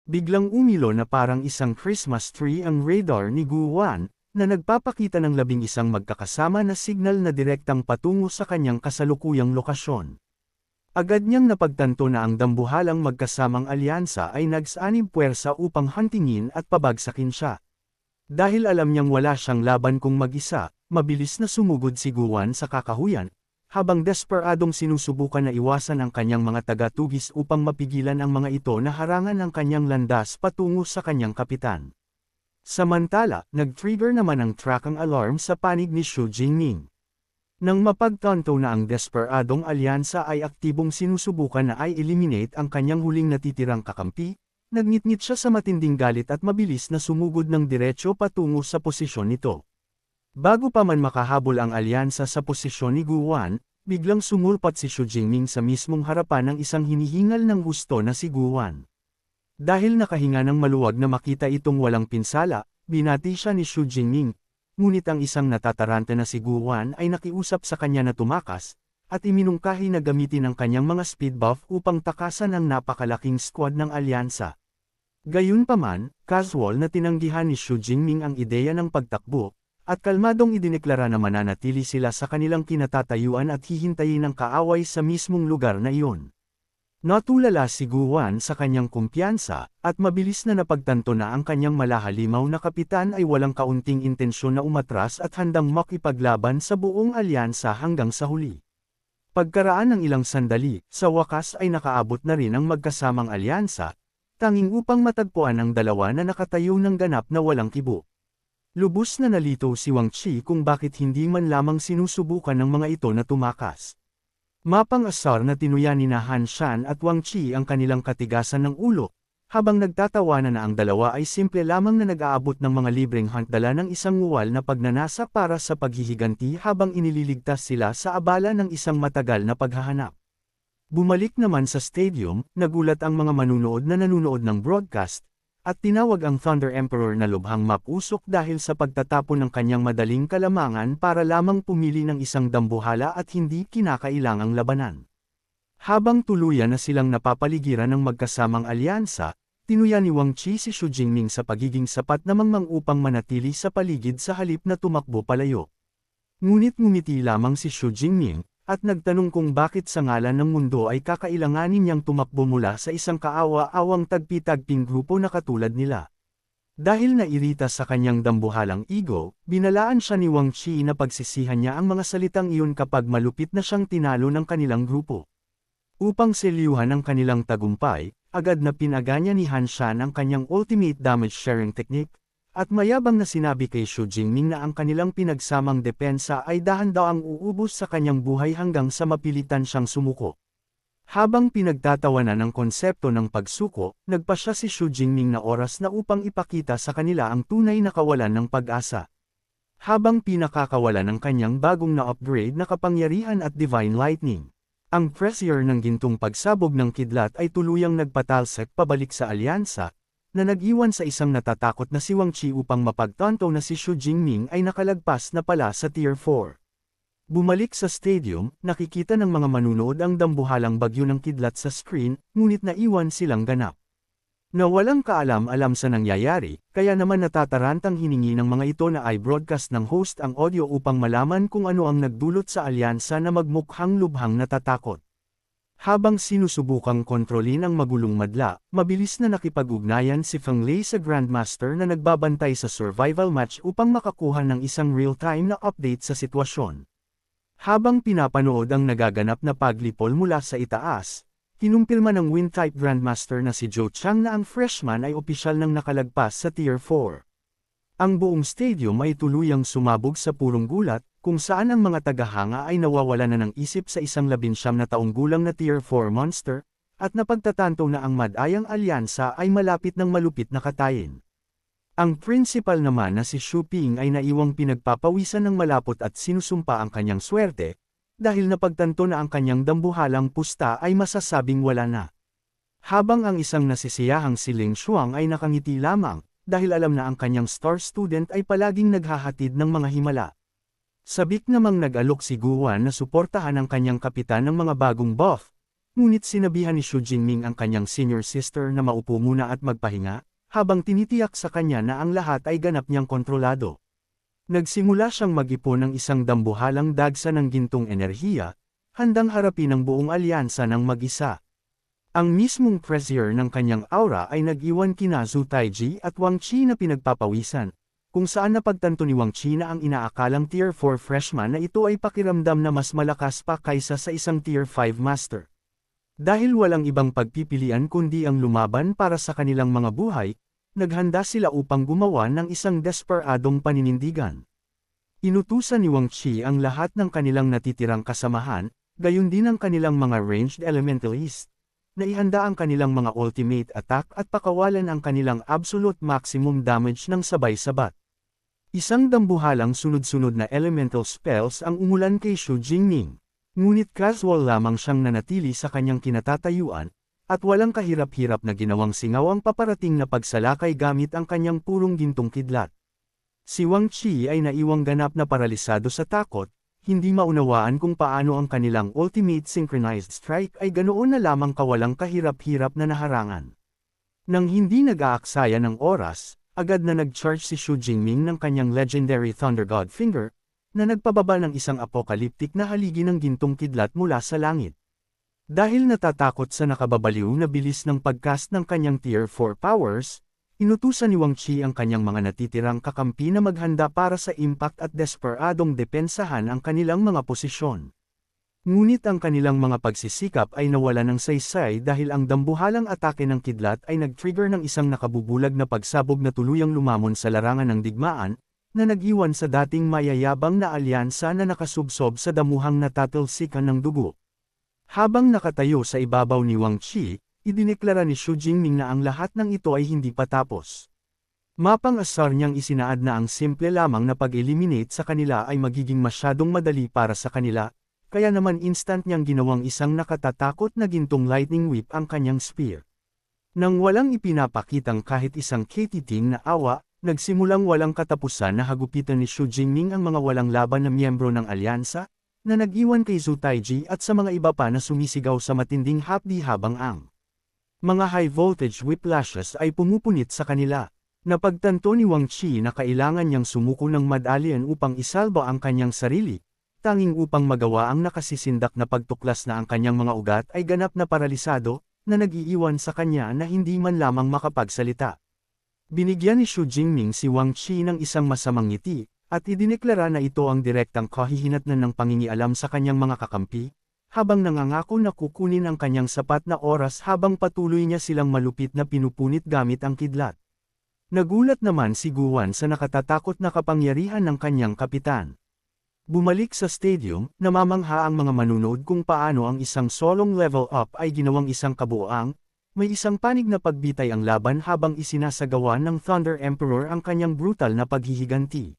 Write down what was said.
Biglang umilo na parang isang Christmas tree ang radar ni Guan, na nagpapakita ng 11 magkakasama na signal na direktang patungo sa kanyang kasalukuyang lokasyon. Agad niyang napagtanto na ang dambuhalang magkasamang alyansa ay nagsaanib puwersa upang huntingin at pabagsakin siya. Dahil alam niyang wala siyang laban kung mag-isa, mabilis na sumugod si Guan sa kakahuyan, habang desperadong sinusubukan na iwasan ang kanyang mga taga-tugis upang mapigilan ang mga ito na harangan ang kanyang landas patungo sa kanyang kapitan. Samantala, nag-trigger naman ang tracking alarm sa panig ni Xu Jingming. Nang mapagtanto na ang desperadong alyansa ay aktibong sinusubukan na i-eliminate ang kanyang huling natitirang kakampi, nagngit-ngit siya sa matinding galit at mabilis na sumugod ng diretso patungo sa posisyon nito. Bago pa man makahabol ang alyansa sa posisyon ni Guan, biglang sumulpat si Xu Jingming sa mismong harapan ng isang hinihingal ng husto na si Guan. Dahil nakahinga ng maluwag na makita itong walang pinsala, binati siya ni Xu Jingming, ngunit ang isang natataranta na si Guan ay nakiusap sa kanya na tumakas, at iminungkahi na gamitin ang kanyang mga speed buff upang takasan ang napakalaking squad ng alyansa. Gayunpaman, casual na tinanggihan ni Xu Jingming ang ideya ng pagtakbo, at kalmadong idineklara na mananatili sila sa kanilang kinatatayuan at hihintayin ang kaaway sa mismong lugar na iyon. Natulala si Guan sa kanyang kumpiyansa, at mabilis na napagtanto na ang kanyang malahalimaw na kapitan ay walang kaunting intensyon na umatras at handang makipaglaban sa buong alyansa hanggang sa huli. Pagkaraan ng ilang sandali, sa wakas ay nakaabot na rin ang magkasamang alyansa, tanging upang matagpuan ang dalawa na nakatayo ng ganap na walang kibo. Lubos na nalito si Wang Qi kung bakit hindi man lamang sinusubukan ng mga ito na tumakas. Mapang-asar na tinuya ni Han Shan at Wang Qi ang kanilang katigasan ng ulo, habang nagtatawanan na ang dalawa ay simple lamang na nag-aabot ng mga libreng hunt dala ng isang nguwal na pagnanasa para sa paghihiganti habang inililigtas sila sa abala ng isang matagal na paghahanap. Bumalik naman sa stadium, nagulat ang mga manunood na nanunood ng broadcast, at tinawag ang Thunder Emperor na lubhang mapusok dahil sa pagtatapon ng kanyang madaling kalamangan para lamang pumili ng isang dambuhala at hindi kinakailangang labanan. Habang tuluyan na silang napapaligiran ng magkasamang alyansa, tinuya ni Wang Qi si Xu Jingming sa pagiging sapat na mangmang upang manatili sa paligid sa halip na tumakbo palayo. Ngunit ngumiti lamang si Xu Jingming, at nagtanong kung bakit sa ngalan ng mundo ay kakailanganin niyang tumakbo mula sa isang kaawa-awang tagpi-tagping grupo na katulad nila. Dahil nairita sa kanyang dambuhalang ego, binalaan siya ni Wang Qi na pagsisihan niya ang mga salitang iyon kapag malupit na siyang tinalo ng kanilang grupo. Upang selyuhan ang kanilang tagumpay, agad na pinaganya ni Han Shan ang kanyang ultimate damage sharing technique, at mayabang na sinabi kay Xu Jingming na ang kanilang pinagsamang depensa ay dahan-dahang uubos sa kanyang buhay hanggang sa mapilitan siyang sumuko. Habang pinagtatawanan ng konsepto ng pagsuko, nagpasya si Xu Jingming na oras na upang ipakita sa kanila ang tunay na kawalan ng pag-asa. Habang pinakakawalan ng kanyang bagong na-upgrade na kapangyarihan at Divine Lightning, ang pressure ng gintong pagsabog ng kidlat ay tuluyang nagpatalsik pabalik sa alyansa, na nag-iwan sa isang natatakot na si Wang Qi upang mapagtanto na si Xu Jingming ay nakalagpas na pala sa Tier 4. Bumalik sa stadium, nakikita ng mga manunood ang dambuhalang bagyo ng kidlat sa screen, ngunit naiwan silang ganap. Na walang kaalam-alam sa nangyayari, kaya naman natatarantang hiningi ng mga ito na i-broadcast ng host ang audio upang malaman kung ano ang nagdulot sa alyansa na magmukhang lubhang natatakot. Habang sinusubukang kontrolin ang magulong madla, mabilis na nakipag-ugnayan si Feng Lei sa Grandmaster na nagbabantay sa survival match upang makakuha ng isang real-time na update sa sitwasyon. Habang pinapanood ang nagaganap na paglipol mula sa itaas, kinumpirma ng Wind-type Grandmaster na si Zhou Chang na ang freshman ay opisyal nang nakalagpas sa Tier 4. Ang buong stadium ay tuluyang sumabog sa purong gulat, kung saan ang mga tagahanga ay nawawala na ng isip sa isang 19 na taong gulang na Tier 4 monster, at napagtatanto na ang madayang alyansa ay malapit ng malupit na katayin. Ang principal naman na si Xu Ping ay naiwang pinagpapawisan ng malapot at sinusumpa ang kanyang swerte, dahil napagtanto na ang kanyang dambuhalang pusta ay masasabing wala na. Habang ang isang nasisiyahang si Ling Xuang ay nakangiti lamang, dahil alam na ang kanyang star student ay palaging naghahatid ng mga himala. Sabik namang nag-alok si Guan na suportahan ang kanyang kapitan ng mga bagong buff, ngunit sinabihan ni Xu Jinming ang kanyang senior sister na maupo muna at magpahinga, habang tinitiyak sa kanya na ang lahat ay ganap niyang kontrolado. Nagsimula siyang mag-ipon ng isang dambuhalang dagsa ng gintong enerhiya, handang harapin ang buong alyansa ng mag-isa. Ang mismong pressure ng kanyang aura ay nag-iwan kina Zhu Taiji at Wang Qi na pinagpapawisan, kung saan napagtanto ni Wang Qi na ang inaakalang Tier 4 freshman na ito ay pakiramdam na mas malakas pa kaysa sa isang Tier 5 master. Dahil walang ibang pagpipilian kundi ang lumaban para sa kanilang mga buhay, naghanda sila upang gumawa ng isang desperadong paninindigan. Inutusan ni Wang Qi ang lahat ng kanilang natitirang kasamahan, gayon din ang kanilang mga ranged elementalist, na ihanda ang kanilang mga ultimate attack at pakawalan ang kanilang absolute maximum damage ng sabay-sabat. Isang dambuhalang sunod-sunod na elemental spells ang umulan kay Xu Jinming, ngunit casual lamang siyang nanatili sa kanyang kinatatayuan, at walang kahirap-hirap na ginawang singaw ang paparating na pagsalakay gamit ang kanyang purong gintong kidlat. Si Wang Qi ay naiwang ganap na paralisado sa takot, hindi maunawaan kung paano ang kanilang ultimate synchronized strike ay ganoon na lamang kawalang kahirap-hirap na naharangan. Nang hindi nag-aaksaya ng oras, agad na nag-charge si Xu Jinming ng kanyang legendary Thunder God Finger, na nagpababa ng isang apokaliptik na haligi ng gintong kidlat mula sa langit. Dahil natatakot sa nakababaliw na bilis ng pagcast ng kanyang Tier 4 powers, inutusan ni Wang Qi ang kanyang mga natitirang kakampi na maghanda para sa impact at desperadong depensahan ang kanilang mga posisyon. Ngunit ang kanilang mga pagsisikap ay nawala ng saysay dahil ang dambuhalang atake ng kidlat ay nag-trigger ng isang nakabubulag na pagsabog na tuluyang lumamon sa larangan ng digmaan, na nag-iwan sa dating mayayabang na alyansa na nakasubsob sa damuhang natatalsikan ng dugo. Habang nakatayo sa ibabaw ni Wang Qi, idineklara ni Xu Jinming na ang lahat ng ito ay hindi pa tapos. Mapang-asar niyang isinaad na ang simple lamang na pag-eliminate sa kanila ay magiging masyadong madali para sa kanila, kaya naman instant niyang ginawang isang nakatatakot na gintong lightning whip ang kanyang spear. Nang walang ipinapakitang kahit isang katiting na awa, nagsimulang walang katapusan na hagupitan ni Xu Jinming ang mga walang laban na miyembro ng alyansa, na nag-iwan kay Zhu Taiji at sa mga iba pa na sumisigaw sa matinding hapdi habang ang mga high-voltage whiplashes ay pumupunit sa kanila. Napagtanto ni Wang Qi na kailangan niyang sumuko ng madalian upang isalba ang kanyang sarili, tanging upang magawa ang nakasisindak na pagtuklas na ang kanyang mga ugat ay ganap na paralisado, na nag-iiwan sa kanya na hindi man lamang makapagsalita. Binigyan ni Xu Jinming si Wang Qi ng isang masamang ngiti, at idineklara na ito ang direktang kahihinatnan ng pangingialam sa kanyang mga kakampi, habang nangangako na kukunin ang kanyang sapat na oras habang patuloy niya silang malupit na pinupunit gamit ang kidlat. Nagulat naman si Guan sa nakatatakot na kapangyarihan ng kanyang kapitan. Bumalik sa stadium, namamangha ang mga manunood kung paano ang isang solong level up ay ginawang isang kabuoang, may isang panig na pagbitay ang laban habang isinasagawa ng Thunder Emperor ang kanyang brutal na paghihiganti.